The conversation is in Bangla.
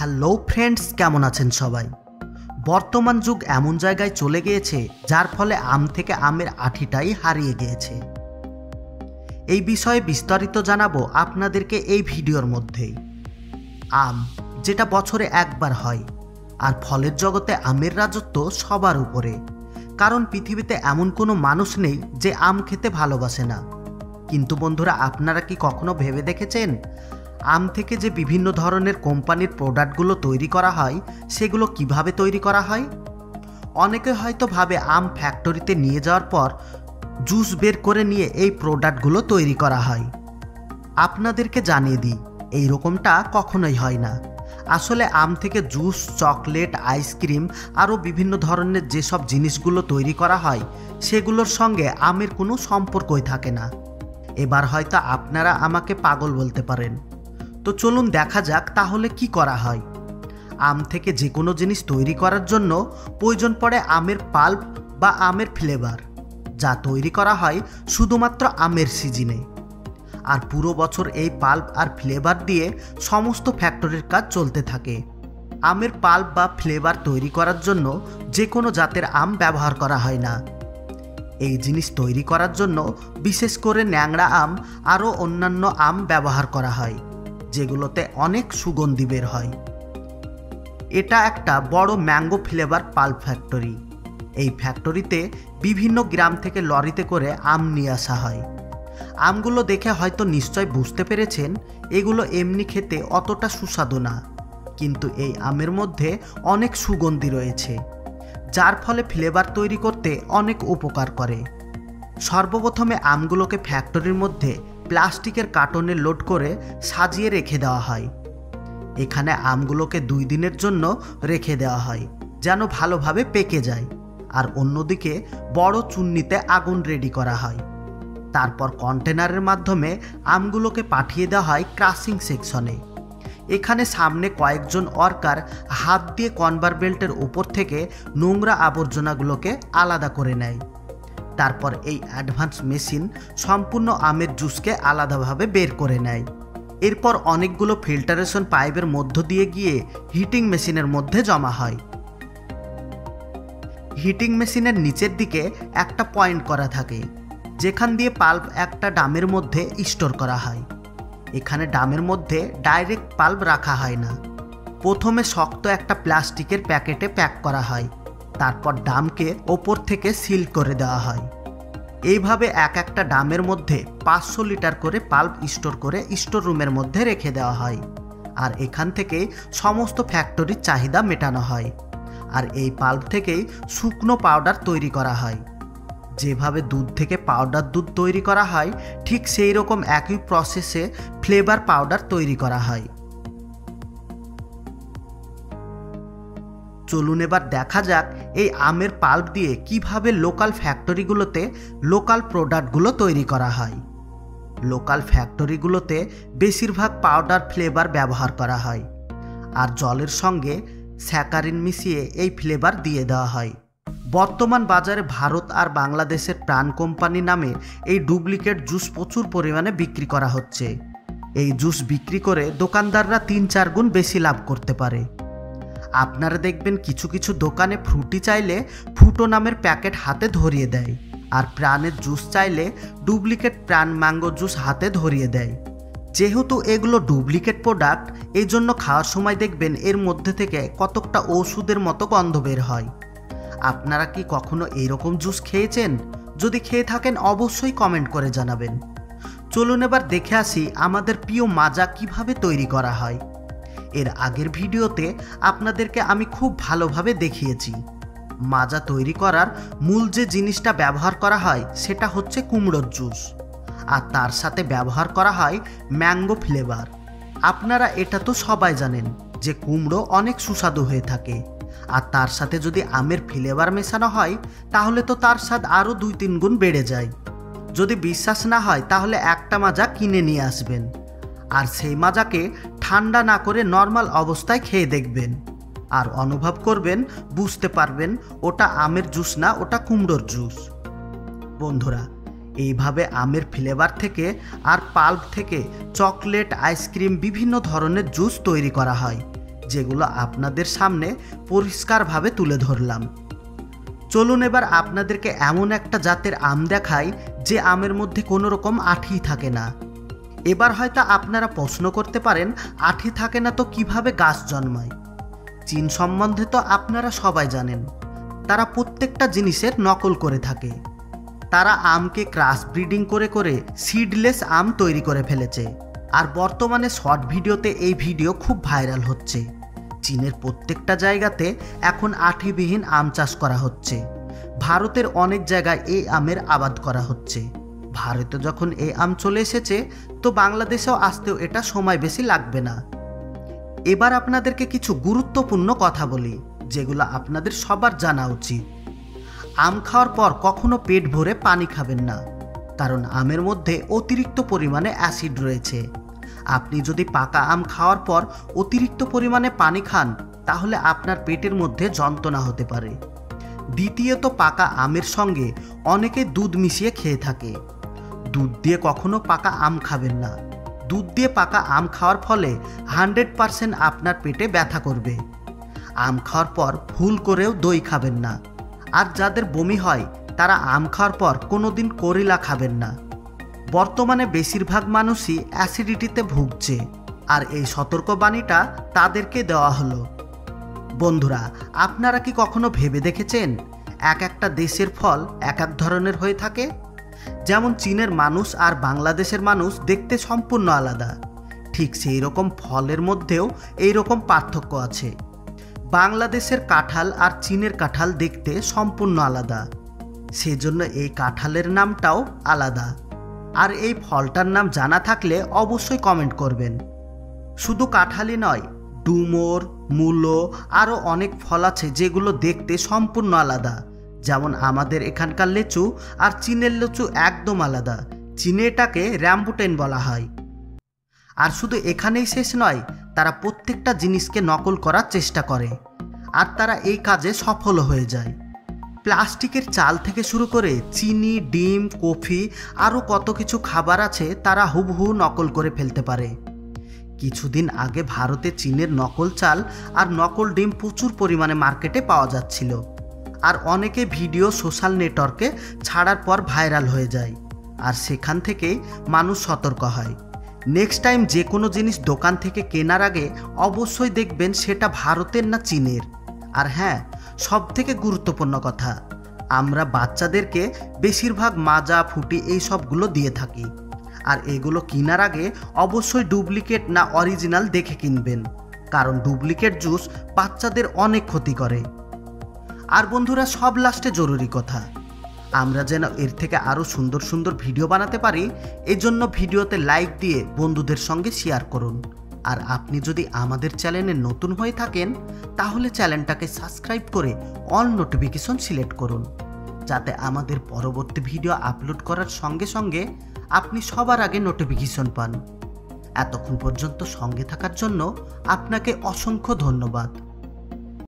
হ্যালো ফ্রেন্ডস, কেমন আছেন সবাই। বর্তমান যুগ এমন জায়গায় চলে গিয়েছে যার ফলে আম থেকে আমের আঠিটাই হারিয়ে গিয়েছে। এই বিষয়ে বিস্তারিত জানাবো আপনাদেরকে এই ভিডিওর মধ্যেই। আম যেটা বছরে একবার হয়, আর ফলের জগতে আমের রাজত্ব সবার উপরে, কারণ পৃথিবীতে এমন কোনো মানুষ নেই যে আম খেতে ভালোবাসে না। কিন্তু বন্ধুরা, আপনারা কি কখনো ভেবে দেখেছেন আম থেকে যে বিভিন্ন ধরনের কোম্পানির প্রোডাক্টগুলো তৈরি করা হয় সেগুলো কিভাবে তৈরি করা হয়? অনেকে হয়তো ভাবে আম ফ্যাক্টরিতে নিয়ে যাওয়ার পর জুস বের করে নিয়ে এই প্রোডাক্টগুলো তৈরি করা হয়। আপনাদেরকে জানিয়ে দিই, এই রকমটা কখনোই হয় না। আসলে আম থেকে জুস, চকলেট, আইসক্রিম আরও বিভিন্ন ধরনের যেসব জিনিসগুলো তৈরি করা হয় সেগুলোর সঙ্গে আমের কোনো সম্পর্কই থাকে না। এবার হয়তো আপনারা আমাকে পাগল বলতে পারেন, তো চলুন দেখা যাক তাহলে কি করা হয়। আম থেকে যে কোনো জিনিস তৈরি করার জন্য প্রয়োজন পড়ে আমের পাল্প বা আমের ফ্লেভার, যা তৈরি করা হয় শুধুমাত্র আমের সিজনে। আর পুরো বছর এই পাল্প আর ফ্লেভার দিয়ে সমস্ত ফ্যাক্টরির কাজ চলতে থাকে। আমের পাল্প বা ফ্লেভার তৈরি করার জন্য যে কোনো জাতের আম ব্যবহার করা হয় না। এই জিনিস তৈরি করার জন্য বিশেষ করে ন্যাংরা আম আরও অন্যান্য আম ব্যবহার করা হয়, যেগুলোতে অনেক সুগন্ধি বের হয়। এটা একটা বড় ম্যাঙ্গো ফ্লেভার পাল্প ফ্যাক্টরি। এই ফ্যাক্টরিতে বিভিন্ন গ্রাম থেকে লরিতে করে আম নিয়ে আসা হয়। আমগুলো দেখে হয়তো নিশ্চয় বুঝতে পেরেছেন এগুলো এমনি খেতে অতটা সুস্বাদু না, কিন্তু এই আমের মধ্যে অনেক সুগন্ধি রয়েছে, যার ফলে ফ্লেভার তৈরি করতে অনেক উপকার করে। সর্বপ্রথমে আমগুলোকে ফ্যাক্টরির মধ্যে প্লাস্টিকের কার্টনে লোড করে সাজিয়ে রেখে দেওয়া হয়। এখানে আমগুলোকে 2 দিনের জন্য রেখে দেওয়া হয় যেন ভালোভাবে পেকে যায়। আর অন্যদিকে বড় চুন্নিতে আগুন রেডি করা হয়। তারপর কন্টেনারের মাধ্যমে আমগুলোকে পাঠিয়ে দেওয়া হয় ক্রাশিং সেকশনে। এখানে সামনে কয়েকজন ওয়ার্কার হাত দিয়ে কনভার বেল্টের উপর থেকে নোংরা আবর্জনাগুলোকে আলাদা করে নেয়। তারপর এই অ্যাডভান্স মেশিন সম্পূর্ণ আমের জুসকে আলাদাভাবে বের করে নেয়। এরপর অনেকগুলো ফিল্টারেশন পাইপের মধ্য দিয়ে গিয়ে হিটিং মেশিনের মধ্যে জমা হয়। হিটিং মেশিনের নিচের দিকে একটা পয়েন্ট করা থাকে, যেখান দিয়ে পাল্প একটা ড্রামের মধ্যে স্টোর করা হয়। এখানে ড্রামের মধ্যে ডাইরেক্ট পাল্প রাখা হয় না। প্রথমে শক্ত একটা প্লাস্টিকের প্যাকেটে প্যাক করা হয়, তারপর ড্রামকে ওপর থেকে সিল করে দেওয়া হয়। এইভাবে একটা ড্রামের মধ্যে 500 লিটার করে পাল্প স্টোর করে স্টোর রুমের মধ্যে রেখে দেওয়া হয়। আর এখান থেকে সমস্ত ফ্যাক্টরির চাহিদা মেটানো হয়। আর এই পাল্প থেকেই শুকনো পাউডার তৈরি করা হয়। যেভাবে দুধ থেকে পাউডার দুধ তৈরি করা হয়, ঠিক সেই রকম একই প্রসেসে ফ্লেভার পাউডার তৈরি করা হয়। চলুন এবার দেখা যাক এই আমের পাল্প দিয়ে কিভাবে লোকাল ফ্যাক্টরিগুলোতে লোকাল প্রোডাক্টগুলো তৈরি করা হয়। লোকাল ফ্যাক্টরিগুলোতে বেশিরভাগ পাউডার ফ্লেভার ব্যবহার করা হয়, আর জলের সঙ্গে স্যাকারিন মিশিয়ে এই ফ্লেভার দিয়ে দেওয়া হয়। বর্তমান বাজারে ভারত আর বাংলাদেশের প্রাণ কোম্পানি নামে এই ডুপ্লিকেট জুস প্রচুর পরিমাণে বিক্রি করা হচ্ছে। এই জুস বিক্রি করে দোকানদাররা 3-4 গুণ বেশি লাভ করতে পারে। আপনারা দেখবেন কিছু কিছু দোকানে ফ্রুটি চাইলে ফুটো নামের প্যাকেট হাতে ধরিয়ে দেয়, আর প্রাণের জুস চাইলে ডুপ্লিকেট প্রাণ ম্যাঙ্গো জুস হাতে ধরিয়ে দেয়। যেহেতু এগুলো ডুপ্লিকেট প্রোডাক্ট, এই জন্য খাওয়ার সময় দেখবেন এর মধ্যে থেকে কতকটা ওষুধের মতো গন্ধ বের হয়। আপনারা কি কখনো এইরকম জুস খেয়েছেন? যদি খেয়ে থাকেন অবশ্যই কমেন্ট করে জানাবেন। চলুন এবার দেখে আসি আমাদের প্রিয় মাজা কিভাবে তৈরি করা হয়। এর আগের ভিডিওতে আপনাদেরকে আমি খুব ভালোভাবে দেখিয়েছি। মাজা তৈরি করার মূল যে জিনিসটা ব্যবহার করা হয় সেটা হচ্ছে কুমড়োর জুস, আর তার সাথে ব্যবহার করা হয় ম্যাঙ্গো ফ্লেভার। আপনারা এটা তো সবাই জানেন যে কুমড়ো অনেক সুস্বাদু হয়ে থাকে, আর তার সাথে যদি আমের ফ্লেভার মেশানো হয় তাহলে তো তার স্বাদ আরও 2-3 গুণ বেড়ে যায়। যদি বিশ্বাস না হয় তাহলে একটা মাজা কিনে নিয়ে আসবেন, আর সেই মাজাকে ঠান্ডা না করে নর্মাল অবস্থায় খেয়ে দেখবেন, আর অনুভব করবেন, বুঝতে পারবেন ওটা আমের জুস না, ওটা কুমড়োর জুস। বন্ধুরা, এইভাবে আমের ফ্লেভার থেকে আর পাল্প থেকে চকলেট, আইসক্রিম, বিভিন্ন ধরনের জুস তৈরি করা হয়। যেগুলো আপনাদের সামনে পরিষ্কারভাবে তুলে ধরলাম। চলুন এবার আপনাদেরকে এমন একটা জাতের আম দেখাই যে আমের মধ্যে কোনো রকম আঠি থাকে না। এবার হয়তো আপনারা প্রশ্ন করতে পারেন, আঠি থাকে না তো কিভাবে গাছ জন্মায়? চীন সম্বন্ধে তো আপনারা সবাই জানেন, তারা প্রত্যেকটা জিনিসের নকল করে থাকে। তারা আমকে ক্রস ব্রিডিং করে করে সিডলেস আম তৈরি করে ফেলেছে। আর বর্তমানে শর্ট ভিডিওতে এই ভিডিও খুব ভাইরাল হচ্ছে। চীনের প্রত্যেকটা জায়গাতে এখন আঠিবিহীন আম চাষ করা হচ্ছে। ভারতের অনেক জায়গায় এই আমের আবাদ করা হচ্ছে। ভারতে যখন এই আম চলে এসেছে তো বাংলাদেশেও আসতেও এটা সময় বেশি লাগবে না। এবার আপনাদেরকে কিছু গুরুত্বপূর্ণ কথা বলি যেগুলো আপনাদের সবার জানা উচিত। আম খাওয়ার পর কখনো পেট ভরে পানি খাবেন না, কারণ আমের মধ্যে অতিরিক্ত পরিমাণে অ্যাসিড রয়েছে। আপনি যদি পাকা আম খাওয়ার পর অতিরিক্ত পরিমাণে পানি খান তাহলে আপনার পেটের মধ্যে যন্ত্রণা হতে পারে। দ্বিতীয়ত, পাকা আমের সঙ্গে অনেকে দুধ মিশিয়ে খেয়ে থাকে। দুধ দিয়ে কখনো পাকা আম খাবেন না। দুধ দিয়ে পাকা আম খাওয়ার ফলে 100% আপনার পেটে ব্যথা করবে। আম খাওয়ার পর ভুল করেও দই খাবেন না। আর যাদের বমি হয় তারা আম খাওয়ার পর কোনোদিন করিলা খাবেন না। বর্তমানে বেশিরভাগ মানুষই অ্যাসিডিটিতে ভুগছে, আর এই সতর্কবাণীটা তাদেরকে দেওয়া হলো। বন্ধুরা, আপনারা কি কখনো ভেবে দেখেছেন এক একটা দেশের ফল এক এক ধরনের হয়ে থাকে? যেমন চীনের মানুষ আর বাংলাদেশের মানুষ দেখতে সম্পূর্ণ আলাদা, ঠিক সেই রকম ফলের মধ্যেও এই রকম পার্থক্য আছে। বাংলাদেশের কাঁঠাল আর চীনের কাঁঠাল দেখতে সম্পূর্ণ আলাদা, সেজন্য এই কাঁঠালের নামটাও আলাদা। আর এই ফলটার নাম জানা থাকলে অবশ্যই কমেন্ট করবেন। শুধু কাঁঠালই নয়, ডুমুর, মূলো আরও অনেক ফল আছে যেগুলো দেখতে সম্পূর্ণ আলাদা। যেমন আমাদের এখানকার লিচু আর চীনের লিচু একদম আলাদা। চীনে এটাকে র্যাম্বুটেন বলা হয়। আর শুধু এখানেই শেষ নয়, তারা প্রত্যেকটা জিনিসকে নকল করার চেষ্টা করে, আর তারা এই কাজে সফল হয়ে যায়। প্লাস্টিকের চাল থেকে শুরু করে চিনি, ডিম, কফি আরও কত কিছু খাবার আছে তারা হুবহু নকল করে ফেলতে পারে। কিছুদিন আগে ভারতে চীনের নকল চাল আর নকল ডিম প্রচুর পরিমাণে মার্কেটে পাওয়া যাচ্ছিল, আর অনেকে ভিডিও সোশ্যাল নেটওয়ার্কে ছাড়ার পর ভাইরাল হয়ে যায়, আর সেখান থেকেই মানুষ সতর্ক হয়। নেক্সট টাইম যে কোনো জিনিস দোকান থেকে কেনার আগে অবশ্যই দেখবেন সেটা ভারতের না চীনের। আর হ্যাঁ, সবথেকে গুরুত্বপূর্ণ কথা, আমরা বাচ্চাদেরকে বেশিরভাগ মাজা, ফুটি এই সবগুলো দিয়ে থাকি, আর এগুলো কেনার আগে অবশ্যই ডুপ্লিকেট না অরিজিনাল দেখে কিনবেন, কারণ ডুপ্লিকেট জুস বাচ্চাদের অনেক ক্ষতি করে। আর বন্ধুরা, সব লাস্টে জরুরি কথা, আমরা যেন এর থেকে আরও সুন্দর সুন্দর ভিডিও বানাতে পারি, এজন্য ভিডিওতে লাইক দিয়ে বন্ধুদের সঙ্গে শেয়ার করুন। আর আপনি যদি আমাদের চ্যানেলে নতুন হয়ে থাকেন তাহলে চ্যানেলটাকে সাবস্ক্রাইব করে অল নোটিফিকেশন সিলেক্ট করুন, যাতে আমাদের পরবর্তী ভিডিও আপলোড করার সঙ্গে সঙ্গে আপনি সবার আগে নোটিফিকেশন পান। এতক্ষণ পর্যন্ত সঙ্গে থাকার জন্য আপনাকে অসংখ্য ধন্যবাদ।